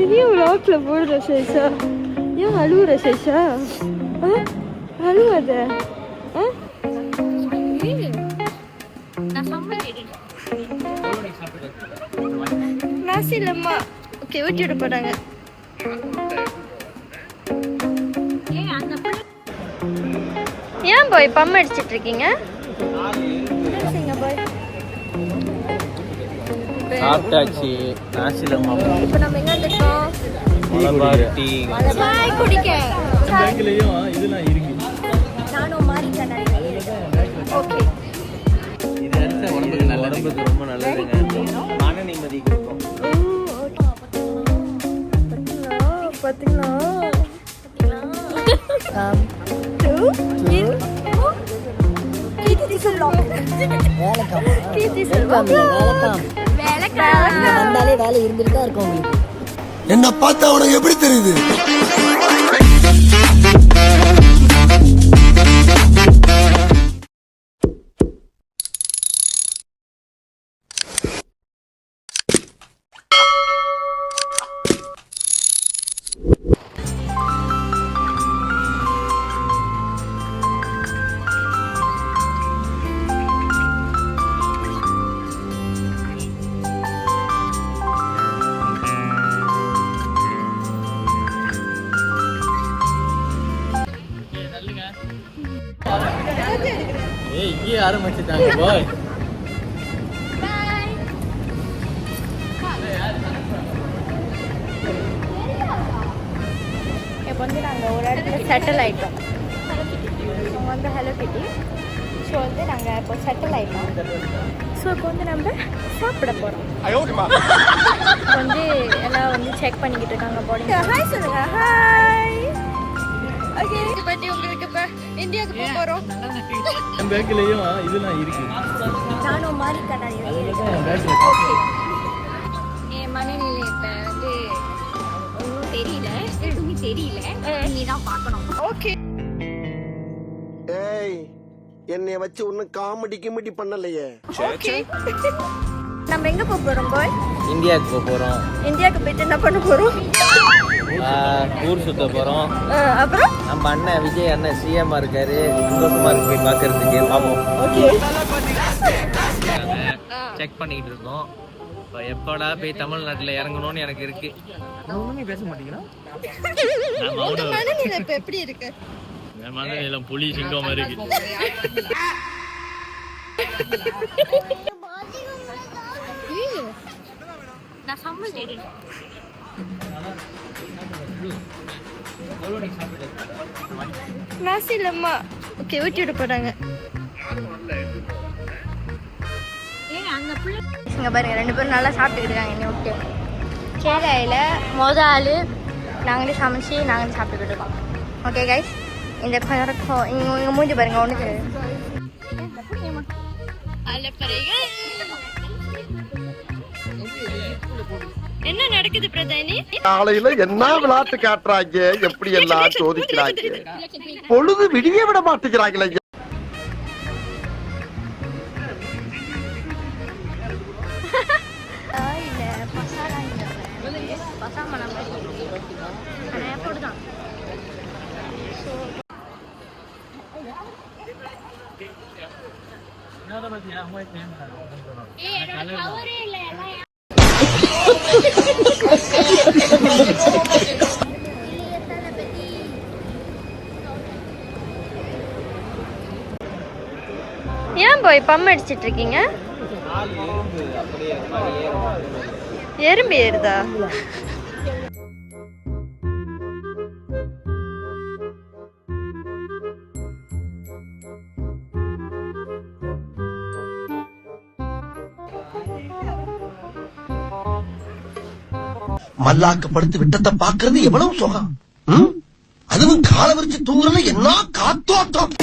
இதையும் விளாக்ல போடுற சேஷா. ஏன் அழுவுற சேஷா? அழுவாத. நாசி இல்லம்மா. ஓகே, ஊட்டி விட போறாங்க. ஏன் பாய் பம் அடிச்சிட்டு இருக்கீங்க? சாப்பிட்டாச்சு. நாசிலம்மா. இப்போ நம்ம எங்க இருக்கோம்? மலபார் டீ. மலபார் குடிக்க. பேங்க்லயும் இதெல்லாம் இருக்கு. நானும் மாறி கண்ணாடி. ஓகே. இது அடுத்த உடம்புக்கு நல்லது. உடம்புக்கு ரொம்ப நல்லதுங்க. மன நிம்மதி கொடுக்கும். பாத்தீங்களா? என்ன பார்த்தா உனக்கு எப்படி தெரியுது? இங்கே ஆரம்பிச்சுட்டாங்க பாய். இப்போ வந்து நாங்கள் ஒரு இடத்துல செட்டில் ஆகிட்டோம். அவங்க வந்து ஹலோ கிட்டி. ஸோ வந்து நாங்கள் இப்போ செட்டில் ஆகிட்டோம். ஸோ இப்போ வந்து நம்ம சாப்பிட போகிறோம். வந்து எல்லாம் வந்து செக் பண்ணிக்கிட்டு இருக்காங்க பாடி. ஹாய் சொல்லுங்க. ஹாய். ஓகே, இது பற்றி உங்களுக்கு இப்போ இந்தியாவுக்கு போக போகிறோம். பேங்க்லயும் இதெல்லாம் இருக்கு. நானும் மாறி கண்ணாடி. ஓகே. என் மனநிலை இப்போ வந்து ஒன்றும் தெரியல, எதுவுமே தெரியல. நீ தான் பார்க்கணும். ஓகே. ஏய், என்னைய வச்சு ஒன்னும் காமெடி கிமெடி பண்ணலையே. ஓகே. நம்ம எங்க போக போறோம் பாய்? இந்தியாவுக்கு போக போறோம். இந்தியாவுக்கு போயிட்டு என்ன பண்ண போறோம்? ஊர் சுத்த போறோம். அப்புறம் நம்ம அண்ணன் விஜய் அண்ணன் சிஎம் இருக்காரு. சந்தோஷமா இருக்கு போய் பாக்குறதுக்கு. பாப்போம். ஓகே. செக் பண்ணிட்டு இருக்கோம். எப்படா போய் தமிழ்நாட்டுல இறங்கணும்னு எனக்கு இருக்கு. ஒண்ணுமே பேச மாட்டீங்களா? உங்க மனநிலை இப்ப எப்படி இருக்கு? என் மனநிலை புலி சிங்கம் மாதிரி இருக்கு. நான் சம்மதிக்கிறேன். நாசி இல்லம்மா. ஓகே, ஊட்டி விட போறாங்க. இங்க பாருங்க, ரெண்டு பேரும் நல்லா சாப்பிட்டுக்கிட்டு இருக்காங்க. என்ன விட்டு கேரளையில ஆள் நாங்களே சமைச்சு நாங்களே சாப்பிட்டுக்கிட்டு இருக்கோம். ஓகே கைஸ், இந்த பழக்கம் இங்க மூஞ்சி பாருங்க. ஒன்று என்ன நடக்குது பிரதானி? காலையில என்ன விளையாட்டு காட்டுறாங்க, எப்படி எல்லாம் சோதிக்கிறாங்க. பொழுது விடிய விட மாட்டேங்கிறாங்களே. ஏன் போய் பம் அடிச்சிட்டு இருக்கீங்க? எறும்பு ஏறுதா? மல்லாக்கப்படுத்தி விட்டத்தை பாக்குறது எவ்வளவு சுகம். அதுவும் கால விரிச்சு தூங்குறது என்ன காத்தோட்டம்.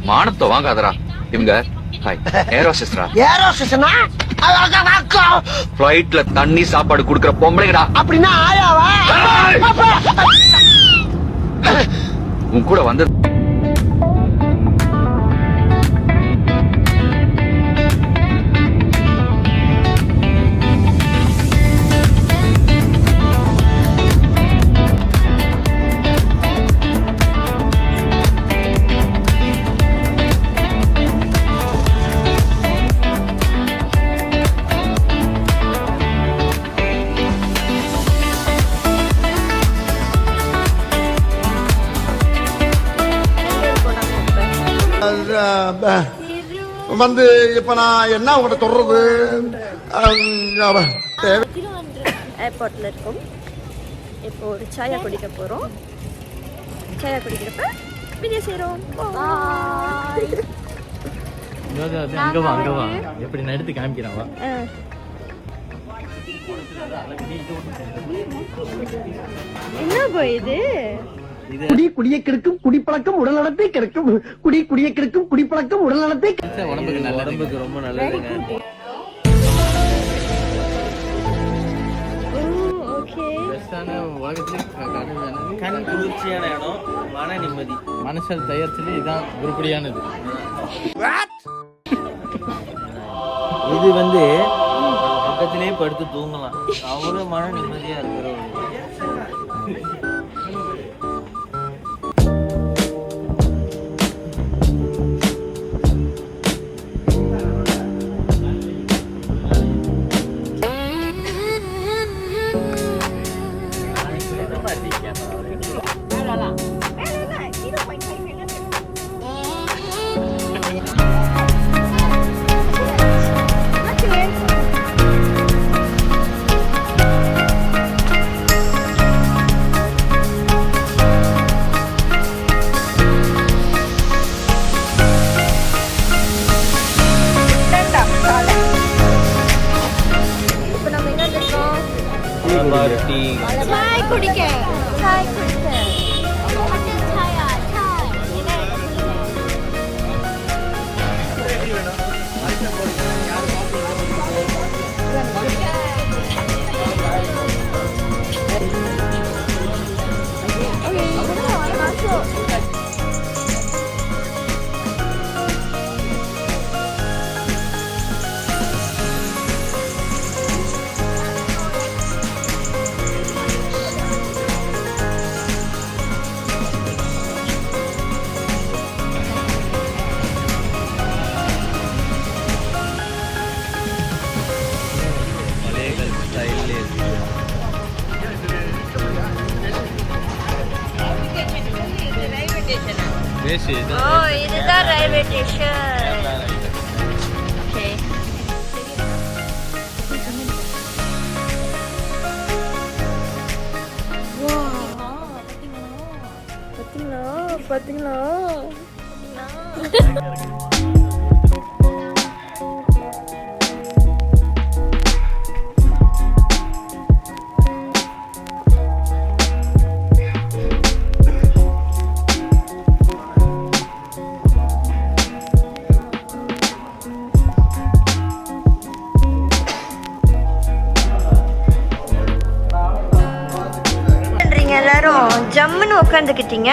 மானத்தை வாங்காதடா இவங்க ஏரோ சிஸ்டரா ஏரோ சிஸ்டனா ஃபிளைட்ல தண்ணி சாப்பாடு குடுக்கற பொம்பளைங்கடா அப்படின்னா ஆயாவா உன் கூட வந்தது வந்து இப்ப நான் என்ன உங்கள்ட்ட சொல்றது ஏர்போர்ட்ல இருக்கும். இப்போ ஒரு சாயா குடிக்க போறோம். சாயா குடிக்கிறப்ப வீடியோ செய்றோம். அங்க வா எப்படி நான் எடுத்து காமிக்கிறேன் வா. என்ன போய் இது? குடியை கெடுக்கும் குடிப்பழக்கம் உடல் நலத்தை கெடுக்கும் குடியை கெடுக்கும் குடிப்பழக்கம் உடல் நலத்தை உடம்புக்கு ரொம்ப நல்லதுங்க. கண் குளிர்ச்சியான இடம், மன நிம்மதி, மனசல் தயாரிச்சது இதுதான் உருப்படியானது. இது வந்து பக்கத்திலே படுத்து தூங்கலாம், அவ்வளவு மன நிம்மதியா இருக்கிற ஒரு சாய் குடிக்க இதுதான் ரயில்வே ஸ்டேஷன். பாத்தீங்களா எல்லாரும் ஜம்முன்னு உட்காந்துக்கிட்டீங்க.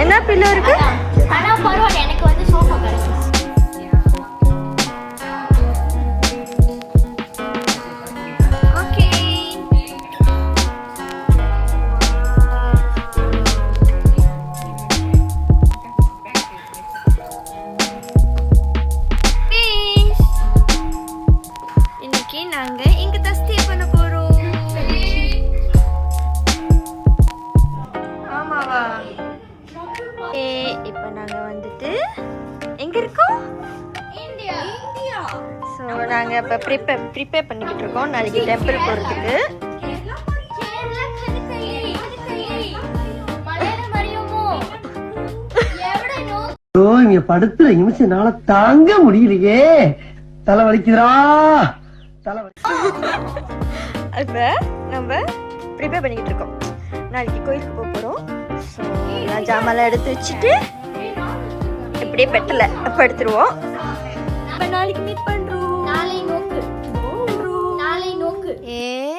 என்ன பில்லோ இருக்கு? எனக்கு வந்து சோஃபா கிடைக்கும். நாங்க இங்க தான் ஸ்டே பண்ண போறோம். ஆமாவா? இப்போ நாங்க வந்துட்டு எங்க இருக்கோம்? இந்தியா. சோ நாங்க இப்ப ப்ரிப்பேர் பண்ணிக்கிட்டு இருக்கோம் நாளைக்கு டெம்பிள் போறதுக்கு. இங்க படுத்துற நிமிஷம்னால தாங்க முடியலையே, தலை வலிக்குதுடா. இப்ப நம்ம ப்ரிப்பேர் பண்ணிக்கிட்டு இருக்கோம். நாளைக்கு கோயிலுக்கு போக போகிறோம். ஸோ எல்லாம் ஜாமான்லாம் எடுத்து வச்சுட்டு எப்படியே பெட்டல அப்போ எடுத்துருவோம். இப்போ நாளைக்கு மீட் பண்ணுறோம். நாளை நோக்கு. ஏ